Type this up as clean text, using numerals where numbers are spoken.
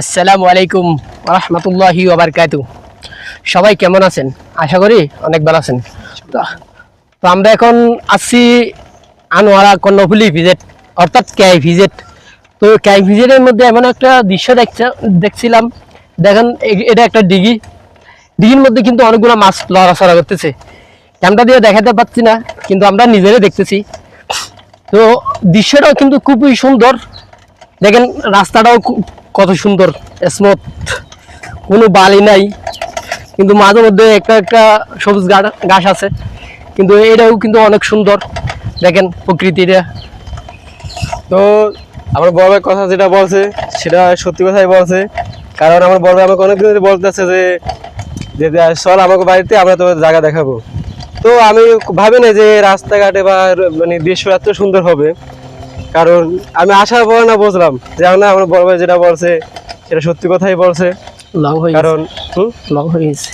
আসসালামু আলাইকুম ওয়া রাহমাতুল্লাহি ওয়া বারাকাতুহু। সবাই কেমন আছেন? আশা করি অনেক ভালো আছেন। তো আমরা এখন আছি আনোয়ারা কর্ণফুলি ভিজেট, অর্থাৎ কেআই ভিজেট। তো কেআই ভিজেটের মধ্যে এমন একটা দৃশ্য দেখছিলাম। দেখেন, এটা একটা ডিগির মধ্যে কিন্তু অনেকগুলো মাছ লড়াচড়া করতেছে। ক্যামেরা দিয়ে দেখাতে পাচ্ছি না, কিন্তু আমরা নিজেরাই দেখতেছি। তো দৃশ্যটাও কিন্তু খুবই সুন্দর। দেখেন, রাস্তাটাও কত সুন্দর, স্মুথ, কোনো বালি নাই, কিন্তু মাঝে মধ্যে একটা একটা সবুজ ঘাস আছে। কিন্তু এটাও কিন্তু অনেক সুন্দর, দেখেন প্রকৃতিটা। তো আমার বড় ভাই কথা যেটা বলছে সেটা সত্যি কথাই বলছে। কারণ আমার বড় ভাই আমাকে অনেকদিন ধরে বলতেছে যে চল আমাকে বাড়িতে, আমরা তোর জায়গা দেখাবো। তো আমি ভাবি না যে রাস্তাঘাটে বা মানে দৃশ্য এত সুন্দর হবে, কারণ আমি আসার পর না বুঝলাম যে না, আমার বড় ভাই যেটা বলছে সেটা সত্যি কথাই বলছে। লং হয়ে কারণ লং হয়ে গেছে।